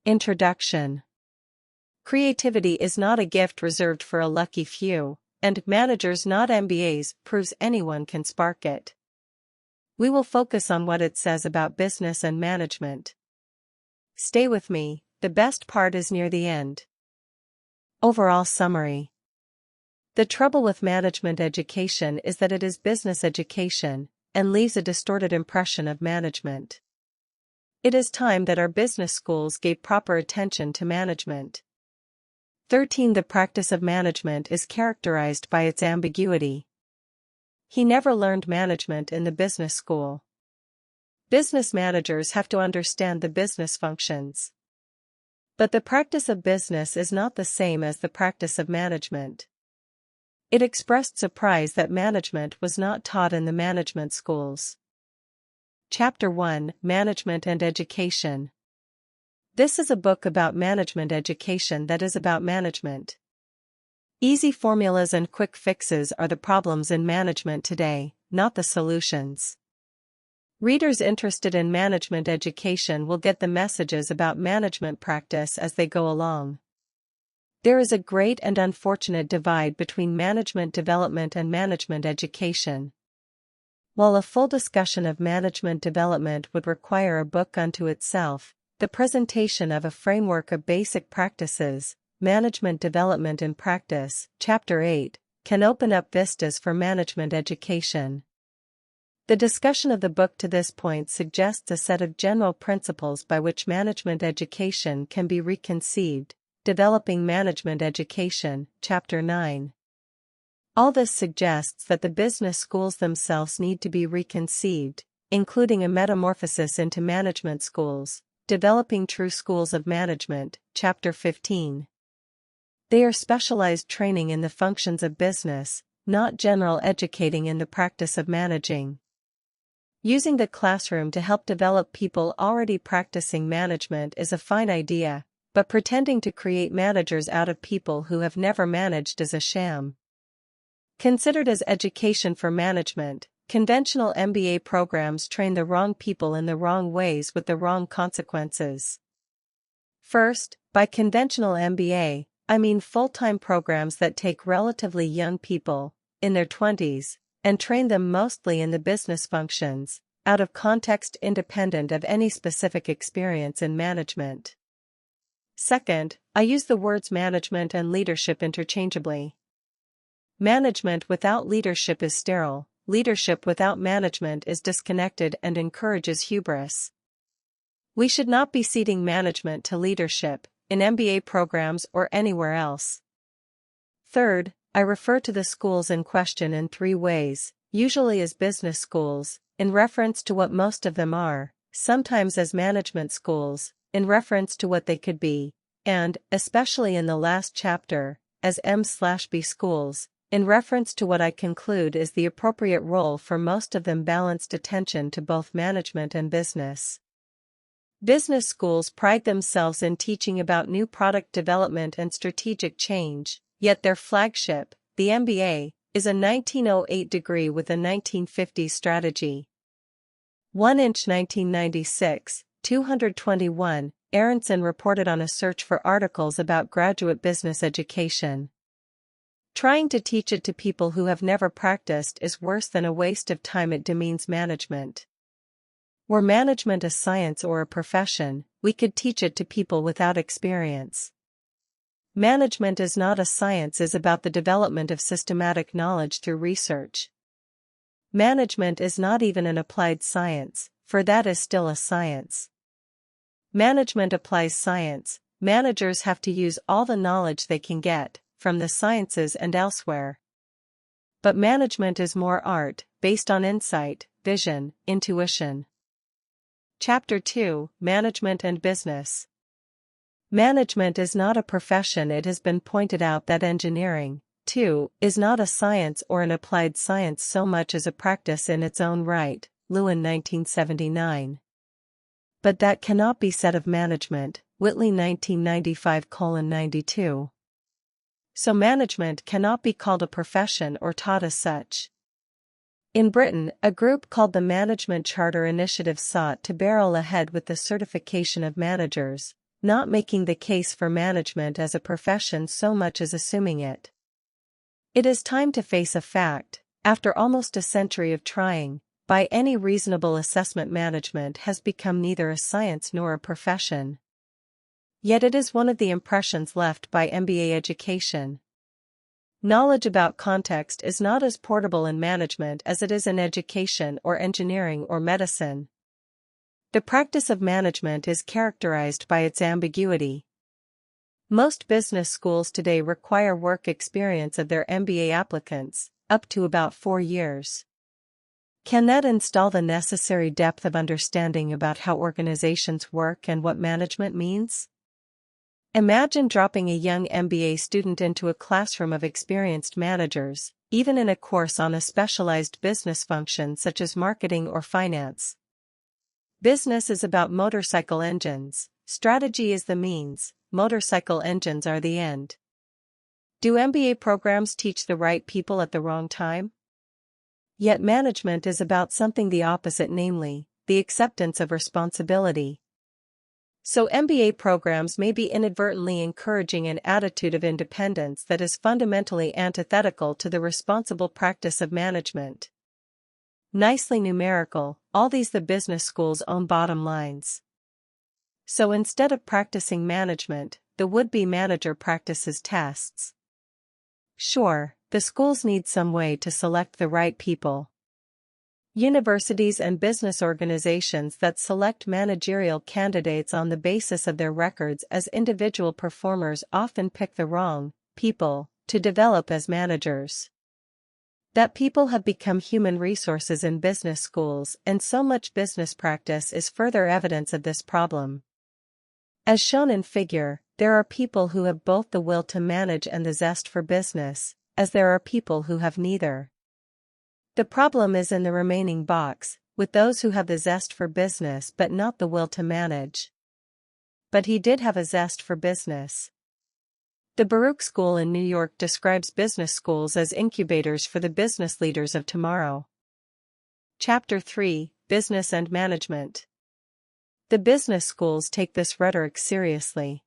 Introduction. Creativity is not a gift reserved for a lucky few, and Managers Not MBAs proves anyone can spark it. We will focus on what it says about business and management. Stay with me, the best part is near the end. Overall summary. The trouble with management education is that it is business education, and leaves a distorted impression of management. It is time that our business schools gave proper attention to management. 13. The practice of management is characterized by its ambiguity. He never learned management in the business school. Business managers have to understand the business functions. But the practice of business is not the same as the practice of management. It expressed surprise that management was not taught in the management schools. Chapter 1: Management and Education. This is a book about management education that is about management. Easy formulas and quick fixes are the problems in management today, not the solutions. Readers interested in management education will get the messages about management practice as they go along. There is a great and unfortunate divide between management development and management education. While a full discussion of management development would require a book unto itself, the presentation of a framework of basic practices, Management Development in Practice, Chapter 8, can open up vistas for management education. The discussion of the book to this point suggests a set of general principles by which management education can be reconceived. Developing Management Education, Chapter 9. All this suggests that the business schools themselves need to be reconceived, including a metamorphosis into management schools. Developing True Schools of Management, Chapter 15. They are specialized training in the functions of business, not general educating in the practice of managing. Using the classroom to help develop people already practicing management is a fine idea, but pretending to create managers out of people who have never managed is a sham. Considered as education for management, conventional MBA programs train the wrong people in the wrong ways with the wrong consequences. First, by conventional MBA, I mean full-time programs that take relatively young people, in their 20s, and train them mostly in the business functions, out of context independent of any specific experience in management. Second, I use the words management and leadership interchangeably. Management without leadership is sterile, leadership without management is disconnected and encourages hubris. We should not be ceding management to leadership, in MBA programs or anywhere else. Third, I refer to the schools in question in three ways, usually as business schools, in reference to what most of them are, sometimes as management schools, in reference to what they could be, and, especially in the last chapter, as M/B schools, in reference to what I conclude is the appropriate role for most of them balanced attention to both management and business. Business schools pride themselves in teaching about new product development and strategic change, yet their flagship, the MBA, is a 1908 degree with a 1950s strategy. 1-inch 1996, 221, Aronson reported on a search for articles about graduate business education. Trying to teach it to people who have never practiced is worse than a waste of time. It demeans management. Were management a science or a profession, we could teach it to people without experience. Management is not a science, is about the development of systematic knowledge through research. Management is not even an applied science, for that is still a science. Management applies science, managers have to use all the knowledge they can get, from the sciences and elsewhere. But management is more art, based on insight, vision, intuition. Chapter 2: Management and Business. Management is not a profession. It has been pointed out that engineering, too, is not a science or an applied science so much as a practice in its own right, Lewin 1979. But that cannot be said of management, Whitley 1995:92. So management cannot be called a profession or taught as such. In Britain, a group called the Management Charter Initiative sought to barrel ahead with the certification of managers, not making the case for management as a profession so much as assuming it. It is time to face a fact: after almost a century of trying, by any reasonable assessment, management has become neither a science nor a profession. Yet it is one of the impressions left by MBA education. Knowledge about context is not as portable in management as it is in education or engineering or medicine. The practice of management is characterized by its ambiguity. Most business schools today require work experience of their MBA applicants, up to about 4 years. Can that install the necessary depth of understanding about how organizations work and what management means? Imagine dropping a young MBA student into a classroom of experienced managers, even in a course on a specialized business function such as marketing or finance. Business is about motorcycle engines, strategy is the means, motorcycle engines are the end. Do MBA programs teach the right people at the wrong time? Yet management is about something the opposite, namely, the acceptance of responsibility. So MBA programs may be inadvertently encouraging an attitude of independence that is fundamentally antithetical to the responsible practice of management. Nicely numerical, all these the business schools' own bottom lines. So instead of practicing management, the would-be manager practices tests. Sure, the schools need some way to select the right people. Universities and business organizations that select managerial candidates on the basis of their records as individual performers often pick the wrong people to develop as managers. That people have become human resources in business schools and so much business practice is further evidence of this problem. As shown in figure, there are people who have both the will to manage and the zest for business, as there are people who have neither. The problem is in the remaining box, with those who have the zest for business but not the will to manage. But he did have a zest for business. The Baruch School in New York describes business schools as incubators for the business leaders of tomorrow. Chapter 3: Business and Management. The business schools take this rhetoric seriously.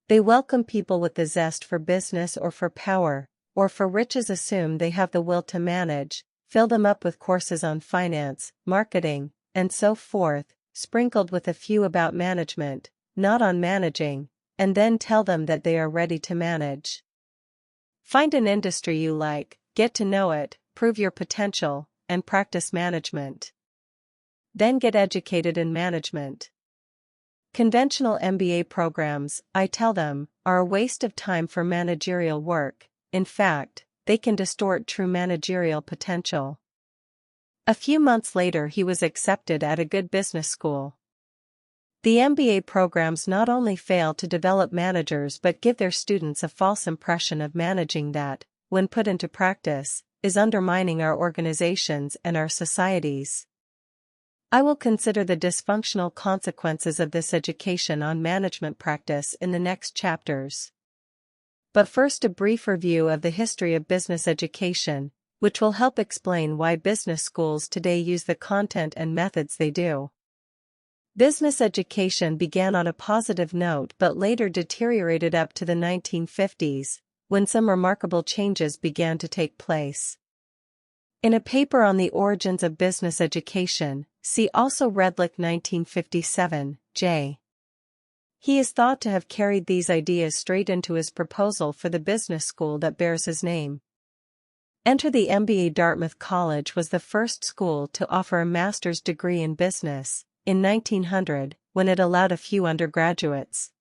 They welcome people with the zest for business or for power, or for riches, assume they have the will to manage, fill them up with courses on finance, marketing, and so forth, sprinkled with a few about management, not on managing, and then tell them that they are ready to manage. Find an industry you like, get to know it, prove your potential, and practice management. Then get educated in management. Conventional MBA programs, I tell them, are a waste of time for managerial work. In fact, they can distort true managerial potential. A few months later he was accepted at a good business school. The MBA programs not only fail to develop managers but give their students a false impression of managing that, when put into practice, is undermining our organizations and our societies. I will consider the dysfunctional consequences of this education on management practice in the next chapters. But first, a brief review of the history of business education, which will help explain why business schools today use the content and methods they do. Business education began on a positive note but later deteriorated up to the 1950s, when some remarkable changes began to take place. In a paper on the origins of business education, see also Redlich 1957, J. He is thought to have carried these ideas straight into his proposal for the business school that bears his name. Enter the MBA. Dartmouth College was the first school to offer a master's degree in business, in 1900, when it allowed a few undergraduates.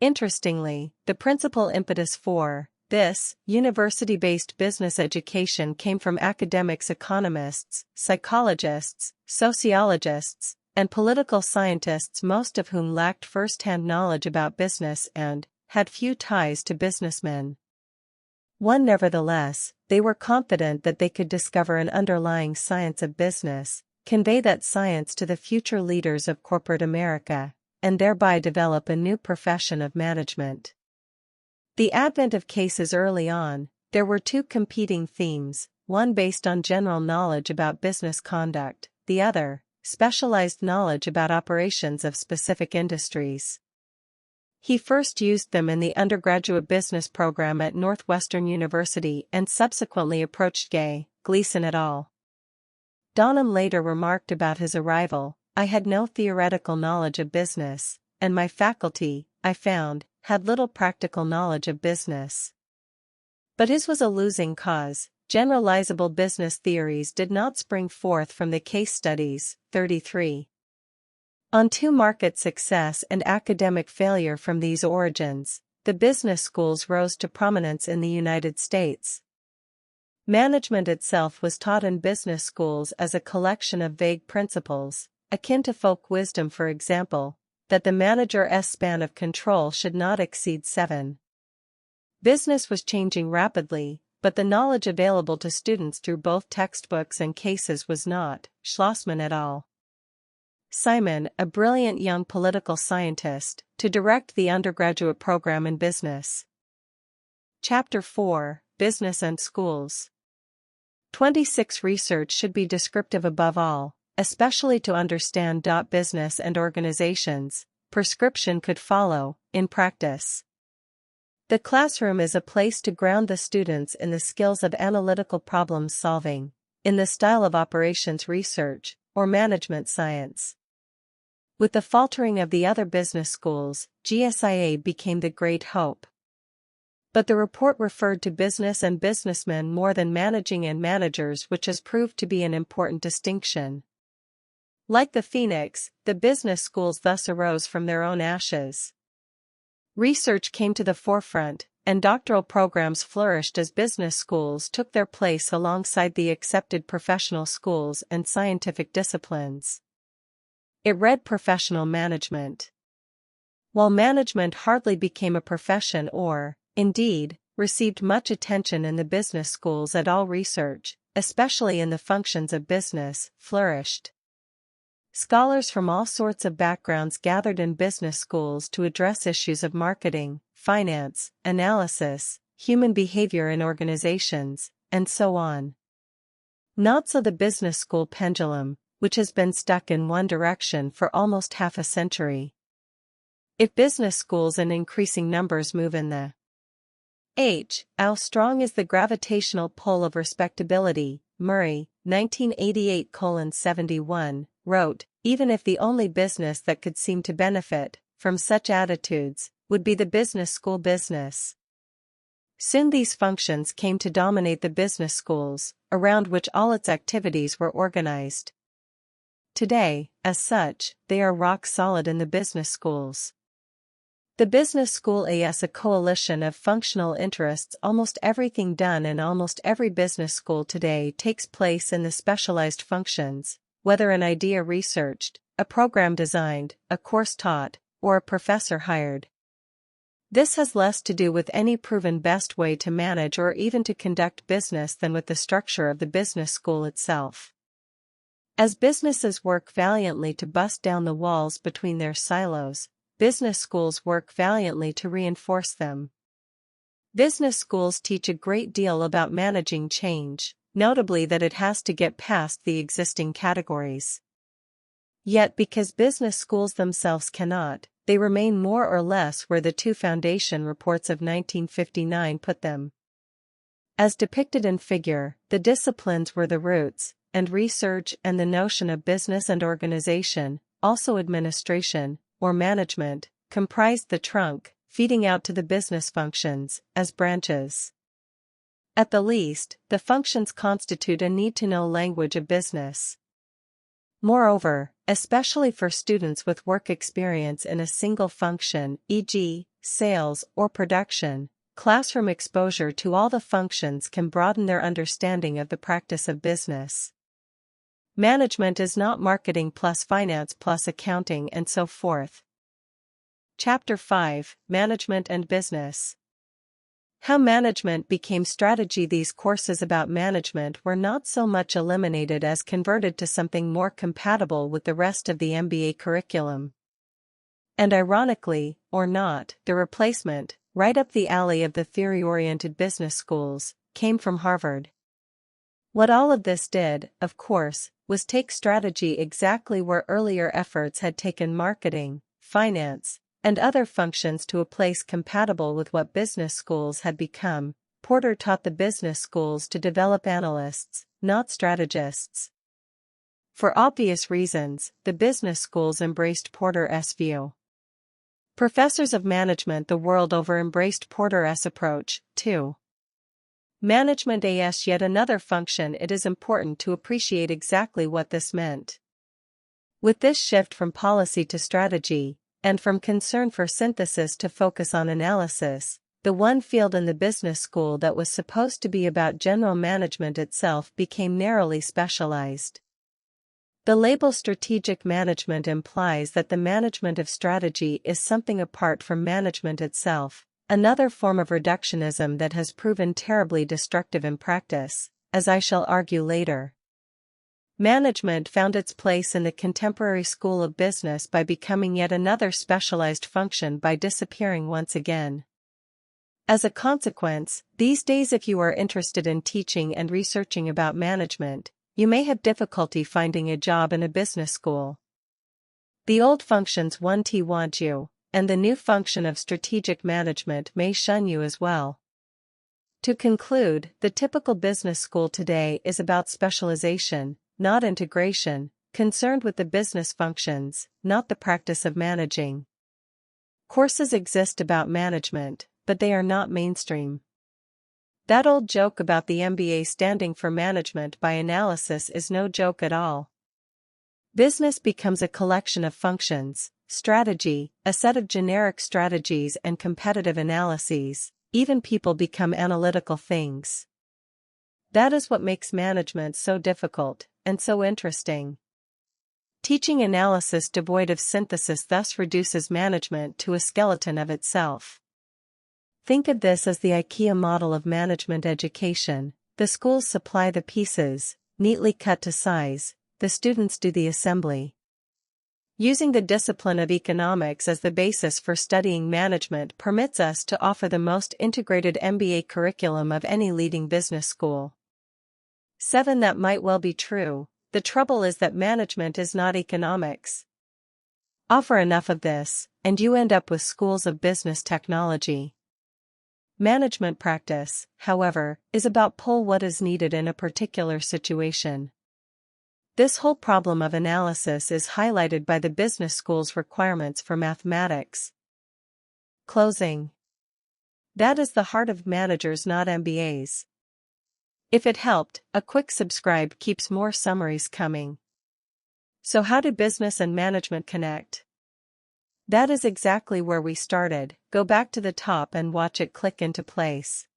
Interestingly, the principal impetus for this university-based business education came from academics, economists, psychologists, sociologists, and political scientists, most of whom lacked first-hand knowledge about business and had few ties to businessmen. Nevertheless, they were confident that they could discover an underlying science of business, convey that science to the future leaders of corporate America, and thereby develop a new profession of management. The advent of cases early on, there were two competing themes, one based on general knowledge about business conduct, the other, specialized knowledge about operations of specific industries. He first used them in the undergraduate business program at Northwestern University and subsequently approached Gleason et al. Donham later remarked about his arrival, "I had no theoretical knowledge of business, and my faculty, I found, had little practical knowledge of business." But his was a losing cause. Generalizable business theories did not spring forth from the case studies. 33. On to market success and academic failure from these origins, the business schools rose to prominence in the United States. Management itself was taught in business schools as a collection of vague principles, akin to folk wisdom, for example, that the manager's span of control should not exceed 7. Business was changing rapidly, but the knowledge available to students through both textbooks and cases was not. Schlossman et al. Simon, a brilliant young political scientist, to direct the undergraduate program in business. Chapter 4, Business and Schools. 26. Research should be descriptive above all, especially to understand business and organizations. Prescription could follow, in practice. The classroom is a place to ground the students in the skills of analytical problem solving, in the style of operations research, or management science. With the faltering of the other business schools, GSIA became the great hope. But the report referred to business and businessmen more than managing and managers, which has proved to be an important distinction. Like the phoenix, the business schools thus arose from their own ashes. Research came to the forefront, and doctoral programs flourished as business schools took their place alongside the accepted professional schools and scientific disciplines. It read professional management. While management hardly became a profession or, indeed, received much attention in the business schools at all, research, especially in the functions of business, flourished. Scholars from all sorts of backgrounds gathered in business schools to address issues of marketing, finance, analysis, human behavior in organizations, and so on. Not so the business school pendulum, which has been stuck in one direction for almost half a century. If business schools in increasing numbers move in the how strong is the gravitational pull of respectability, Murray, 1988:71, wrote, even if the only business that could seem to benefit from such attitudes would be the business school business. Soon these functions came to dominate the business schools, around which all its activities were organized. Today, as such, they are rock solid in the business schools. The business school is a coalition of functional interests. Almost everything done in almost every business school today takes place in the specialized functions, whether an idea researched, a program designed, a course taught, or a professor hired. This has less to do with any proven best way to manage or even to conduct business than with the structure of the business school itself. As businesses work valiantly to bust down the walls between their silos, business schools work valiantly to reinforce them. Business schools teach a great deal about managing change, notably that it has to get past the existing categories. Yet because business schools themselves cannot, they remain more or less where the two foundation reports of 1959 put them. As depicted in figure, the disciplines were the roots, and research and the notion of business and organization, also administration, or management, comprised the trunk, feeding out to the business functions, as branches. At the least, the functions constitute a need-to-know language of business. Moreover, especially for students with work experience in a single function, e.g., sales or production, classroom exposure to all the functions can broaden their understanding of the practice of business. Management is not marketing plus finance plus accounting and so forth. Chapter 5, Management and Business. How management became strategy. These courses about management were not so much eliminated as converted to something more compatible with the rest of the MBA curriculum. And ironically, or not, the replacement, right up the alley of the theory-oriented business schools, came from Harvard. What all of this did, of course, was take strategy exactly where earlier efforts had taken marketing, finance, and other functions to a place compatible with what business schools had become. Porter taught the business schools to develop analysts, not strategists. For obvious reasons, the business schools embraced Porter's view. Professors of management the world over embraced Porter's approach, too. Management as yet another function. It is important to appreciate exactly what this meant. With this shift from policy to strategy, and from concern for synthesis to focus on analysis, the one field in the business school that was supposed to be about general management itself became narrowly specialized. The label strategic management implies that the management of strategy is something apart from management itself, another form of reductionism that has proven terribly destructive in practice, as I shall argue later. Management found its place in the contemporary school of business by becoming yet another specialized function by disappearing once again. As a consequence, these days if you are interested in teaching and researching about management, you may have difficulty finding a job in a business school. The old functions want you, and the new function of strategic management may shun you as well. To conclude, the typical business school today is about specialization, not integration, concerned with the business functions, not the practice of managing. Courses exist about management, but they are not mainstream. That old joke about the MBA standing for management by analysis is no joke at all. Business becomes a collection of functions, strategy, a set of generic strategies and competitive analyses. Even people become analytical things. That is what makes management so difficult, and so interesting. Teaching analysis devoid of synthesis thus reduces management to a skeleton of itself. Think of this as the IKEA model of management education. The schools supply the pieces, neatly cut to size, the students do the assembly. Using the discipline of economics as the basis for studying management permits us to offer the most integrated MBA curriculum of any leading business school. 7. That might well be true. The trouble is that management is not economics. Offer enough of this, and you end up with schools of business technology. Management practice, however, is about pull what is needed in a particular situation. This whole problem of analysis is highlighted by the business school's requirements for mathematics. Closing. That is the heart of managers, not MBAs. If it helped, a quick subscribe keeps more summaries coming. So how do business and management connect? That is exactly where we started. Go back to the top and watch it click into place.